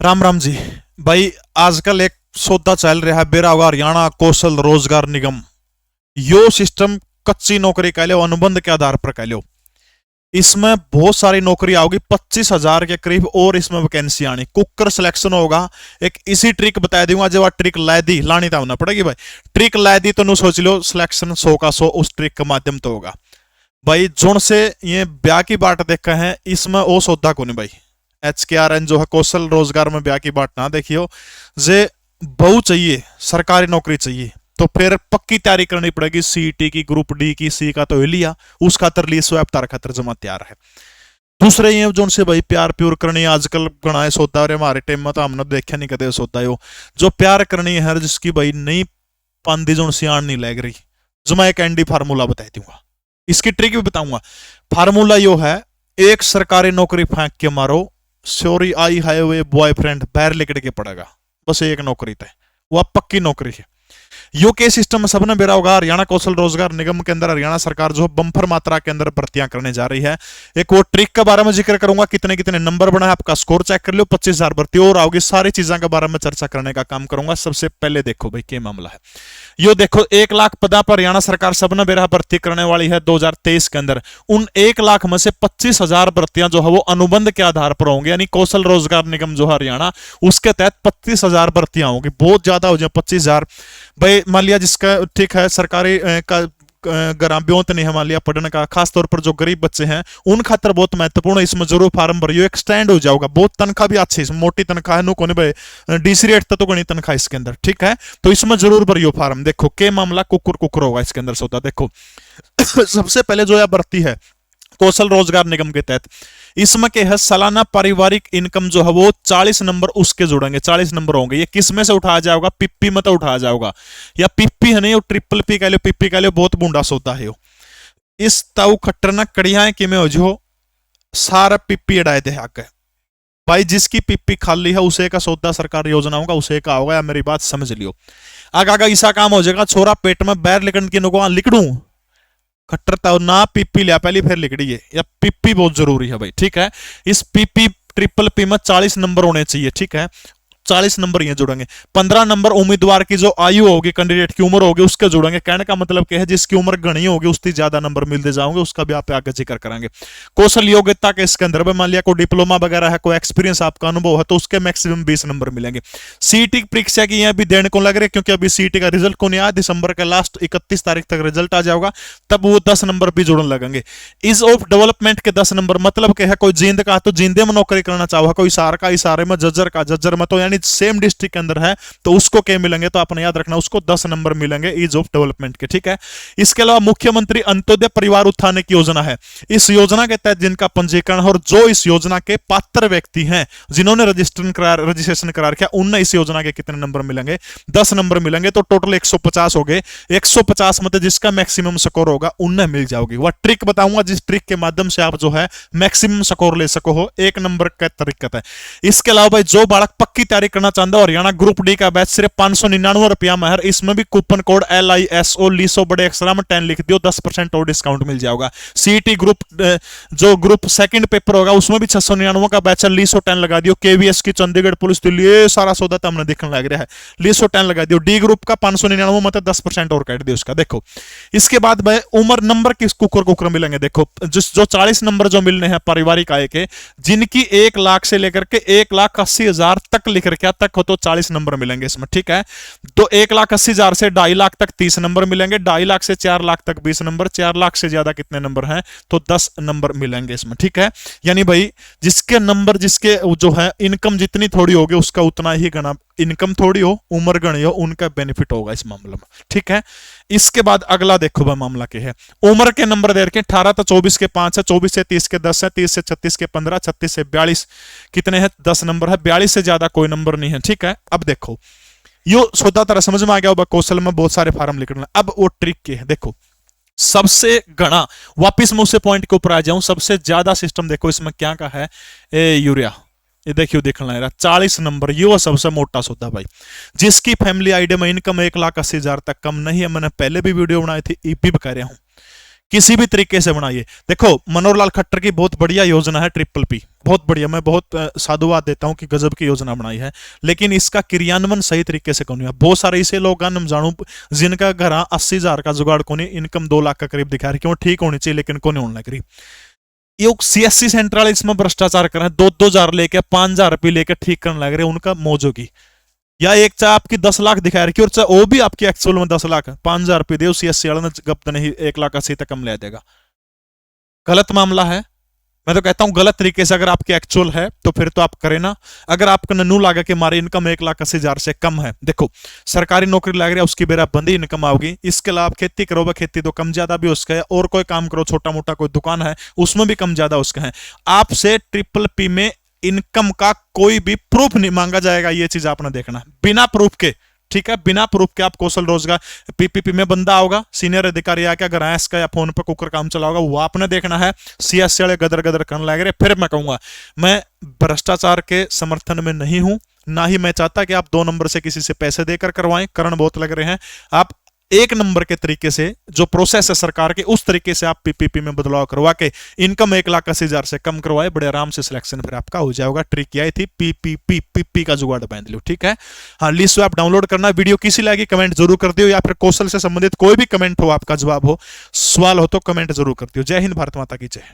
राम राम जी। भाई आजकल एक सौदा चल रहा है बेरा होगा हरियाणा कौशल रोजगार निगम। यो सिस्टम कच्ची नौकरी कह लो, अनुबंध के आधार पर कह लो। इसमें बहुत सारी नौकरी आओगी, 25,000 के करीब और इसमें वैकेंसी आनी। कुकर सिलेक्शन होगा। एक इसी ट्रिक बता दूंगा, जब ट्रिक ला दी लानी तो होना पड़ेगी भाई। ट्रिक ला दी तो नु सोच लो सिलेक्शन 100 का 100 उस ट्रिक के माध्यम तो होगा भाई। जोन से ये ब्याह की बाट देखा है, इसमें वो सौदा को नहीं भाई। HKRN जो है कौशल रोजगार में ब्याह की बात ना देखियो। जे बहु चाहिए, सरकारी नौकरी चाहिए तो फिर पक्की तैयारी करनी पड़ेगी। CET की, ग्रुप डी की, सी का तो लिया, उस खातर लिए स्वैप तार खातर जमा तैयार है। दूसरे ये जो से भाई प्यार प्यूर करनी आजकल गणाए सौदा और हमारे टाइम में तो हमने देखा नहीं कदे सौदा हो जो प्यार करनी है जिसकी भाई नहीं पांदी जो सियाण नहीं लग रही। जो मैं एक एंडी फार्मूला बता दूंगा, इसकी ट्रिक भी बताऊंगा। फार्मूला यो है, एक सरकारी नौकरी फेंक के मारो, सॉरी आई हाईवे बॉयफ्रेंड बाहर लिकड़ के पड़ेगा। बस एक नौकरी तय, वह पक्की नौकरी है। यो के सिस्टम में सबने बेरा होगा। हरियाणा कौशल रोजगार निगम के अंदर हरियाणा सरकार जो बम्पर मात्रा के अंदर भर्तियां करने जा रही है। एक वो ट्रिक के बारे में जिक्र करूंगा, कितने कितने नंबर बना है, आपका स्कोर चेक कर लो। 25,000 भर्ती और आओगी, सारी चीजों के बारे में चर्चा करने का काम करूंगा। सबसे पहले देखो भाई क्या मामला है। यो देखो 1 लाख पदा पर हरियाणा सरकार सबने बेरा भर्ती करने वाली है 2023 के अंदर। उन 1 लाख में से 25,000 भर्तियां जो है वो अनुबंध के आधार पर होंगी, यानी कौशल रोजगार निगम जो है हरियाणा उसके तहत 25,000 भर्तियां होंगी। बहुत ज्यादा हो जाए 25,000 भाई। मान लिया जिसका ठीक है सरकारी का ग्राम्यों तो नहीं है, मान लिया पढ़ने का, खासतौर पर जो गरीब बच्चे हैं उन खातर बहुत महत्वपूर्ण है। इसमें जरूर फार्म भरियो, एक्सटेंड हो जाओगा। बहुत तनख्वाह भी अच्छी, इसमें मोटी तनख्वाह है, नो कोने भाई DC रेट तो गणी तनख्वाह इसके अंदर, ठीक है। तो इसमें जरूर भरियो फार्म। देखो के मामला कुकुर कुकुर होगा इसके अंदर सौदा। देखो सबसे पहले जो यह भर्ती है कौशल रोजगार निगम के तहत, इसमें के है सालाना पारिवारिक इनकम जो है वो 40 नंबर उसके जुड़ेंगे। 40 नंबर होंगे। ये किस में से उठाया जाएगा? पिप्पी में तो उठाया जाएगा, या पिप्पी है नहीं, ट्रिपल पी कह लो, पिप्पी कह लो, बहुत बूंदा सौदा है। इस ताऊ खट्टरना कड़िया कि में हो जो सारा पिप्पी अड़ाए दे आगे भाई। जिसकी पिप्पी खाली है उसे का सौदा सरकार योजना होगा, उसे का होगा, या मेरी बात समझ लियो। आगा ऐसा काम हो जाएगा, छोरा पेट में बैर लिकड़ के नुको लिकड़ू खट्टरता ना पिप्पी लिया पहली फिर लिकड़ी है, या पिप्पी बहुत जरूरी है भाई, ठीक है। इस पिप्पी ट्रिपल पी में 40 नंबर होने चाहिए, ठीक है। 40 नंबर ये जुड़ेंगे। 15 नंबर उम्मीदवार की जो आयु होगी, कैंडिडेट की उम्र होगी, उसके जुड़ेंगे। कहने का मतलब क्या है, जिसकी उम्र घनी होगी उसकी ज्यादा नंबर मिलते जाओगे, उसका भी आप आगे जिक्र करेंगे। कौशल योग्यता के इसके अंदर मान लिया कोई डिप्लोमा वगैरह है, कोई एक्सपीरियंस आपका अनुभव है, तो उसके मैक्सिमम 20 नंबर मिलेंगे। CET परीक्षा की अभी देने को लग रही है, क्योंकि अभी CET का रिजल्ट को नहीं आया। दिसंबर के लास्ट 31 तारीख तक रिजल्ट आ जाएगा, तब वो 10 नंबर भी जुड़ने लगेंगे। इज ऑफ डेवलपमेंट के 10 नंबर मतलब क्या है, कोई जींद का तो जींदे में नौकरी करना चाहो, कोई इशार का इशारे में, जज्जर का जज्जर में, तो यानी सेम डिस्ट्रिक्ट के अंदर है तो उसको क्या मिलेंगे, तो आपने याद रखना उसको 10 नंबर मिलेंगे ईज ऑफ डेवलपमेंट के, ठीक है। इसके अलावा मुख्यमंत्री अंत्योदय परिवार उत्थान की योजना है। इस योजना के तहत जिनका पंजीकरण और जो इस योजना के पात्र व्यक्ति हैं, जिन्होंने रजिस्ट्रेशन करा रखा, उनने इस योजना के कितने नंबर मिलेंगे? 10 नंबर मिलेंगे। तो टोटल 150 हो गए। 150 में जिसका मैक्सिमम स्कोर होगा उनने मिल जाओगी। वह ट्रिक बताऊंगा जिस ट्रिक के माध्यम से आप जो है मैक्सिमम स्कोर ले सको हो। 1 नंबर का तरीका है। इसके अलावा भाई जो बालक पक्की तैयारी करना चाहता है, हरियाणा ग्रुप डी का बैच सिर्फ 599 रुपया में है। इसमें भी कूपन कोड LISO लीसो बड़े अक्षर में 10 लिख दियो, 10% और डिस्काउंट मिल जाएगा। CET ग्रुप जो ग्रुप सेकंड पेपर होगा उसमें भी 699 का बैच है, लीसो 10 लगा दियो। KVS की चंडीगढ़ पुलिस दिल्ली, ये सारा सौदा तो हमने देखने लग रहा है। लीसो 10 लगा दियो। डी ग्रुप का 599 में 10% और काट दियो उसका। देखो इसके बाद भाई उम्र नंबर किस कुकर मिलेंगे। देखो जो 40 नंबर जो मिलने हैं पारिवारिक आय के, जिनकी 1 लाख से लेकर के 1,80,000 तक लिख रखा तक हो, तो 40 नंबर मिलेंगे इसमें, ठीक है। तो 1,80,000 से 2.5 लाख तक 30 नंबर मिलेंगे। 2.5 लाख से 4 लाख तक 20 नंबर। 4 लाख से ज्यादा कितने नंबर हैं, तो 10 नंबर मिलेंगे इसमें, ठीक है। यानी भाई जिसके नंबर, जिसके जो है इनकम जितनी थोड़ी होगी उसका उतना ही गणा, इनकम थोड़ी हो उम्र गणी हो उनका बेनिफिट होगा इस मामले में, ठीक है। इसके बाद अगला देखो भाई मामला क्या है। उम्र के नंबर दे रखे 18 तो 24 के 5 है, 24 से 30 के 10 है, 30 से 36 के 15, 36 से 42 कितने हैं, 10 नंबर है। 42 से ज्यादा कोई नंबर नहीं है, ठीक है। अब देखो यो सौदा तरह समझ में आ गया होगा। कौशल में बहुत सारे फार्म लिखना। अब वो ट्रिक क्या है, देखो सबसे घना, वापिस मैं उसे पॉइंट के ऊपर आ जाऊं, सबसे ज्यादा सिस्टम देखो इसमें क्या का है, यूरिया। ये देखियो देखना 40 नंबर, ये सबसे मोटा सौदा भाई। जिसकी फैमिली आइडिया में इनकम 1,80,000 तक कम नहीं है, मैंने पहले भी वीडियो बनाई थी, भी कह रहा हूं किसी भी तरीके से बनाइए। देखो मनोहर लाल खट्टर की बहुत बढ़िया योजना है ट्रिपल पी, बहुत बढ़िया, मैं बहुत साधुवाद देता हूं कि गजब की योजना बनाई है, लेकिन इसका क्रियान्वयन सही तरीके से कौन हुआ। बहुत सारे ऐसे लोग हम जानू जिनका घर 80,000 का जुगाड़ को नहीं, इनकम 2 लाख का करीब दिखा रहे, क्यों ठीक होनी चाहिए लेकिन कौन होने लग रही। ये सीएससी सेंट्रल इसमें भ्रष्टाचार कर रहे हैं, 2-2 हजार लेके 5,000 रुपये लेके ठीक करने लग रहे, उनका मौज होगी। या एक चाहे आपकी 10 लाख दिखा रही और चाहे वो भी आपकी एक्चुअल में 10 लाख, 5,000 रुपये दे सीएससी वाला गप नहीं 1,80,000 तक कम ले देगा। गलत मामला है। मैं तो कहता हूं गलत तरीके से अगर आपकी एक्चुअल है तो फिर तो आप करें ना। अगर आपको नन्नू लागे कि हमारी इनकम 1,80,000 से कम है, देखो सरकारी नौकरी लग रही है उसकी बेराबंदी इनकम आओगी, इसके अलावा आप खेती करो, खेती तो कम ज्यादा भी उसका है, और कोई काम करो छोटा मोटा कोई दुकान है उसमें भी कम ज्यादा उसका है। आपसे ट्रिपल पी में इनकम का कोई भी प्रूफ नहीं मांगा जाएगा, ये चीज आपने देखना बिना प्रूफ के, ठीक है, बिना प्रूफ के आप कौशल रोजगार पीपीपी में बंदा होगा सीनियर अधिकारी आके अगर ऐस का या फोन पे कुकर काम चलाओगा वो आपने देखना है। सीएससी वाले गदर गदर करने लग रहे, फिर मैं कहूंगा मैं भ्रष्टाचार के समर्थन में नहीं हूं, ना ही मैं चाहता कि आप 2 नंबर से किसी से पैसे देकर करवाएं, करण बहुत लग रहे हैं। आप 1 नंबर के तरीके से जो प्रोसेस है सरकार के उस तरीके से आप पीपीपी में बदलाव करवा के इनकम 1,80,000 से कम करवाए, बड़े आराम से सिलेक्शन फिर आपका हो जाएगा। ट्रिक यही थी, पीपीपी का जुगाड़ बांध लो, ठीक है। हाँ, लिस्ट आप डाउनलोड करना। वीडियो किसी लगी कमेंट जरूर कर दियो, या फिर कौशल से संबंधित कोई भी कमेंट हो, आपका जवाब हो, सवाल हो तो कमेंट जरूर कर दियो। जय हिंद, भारत माता की जय।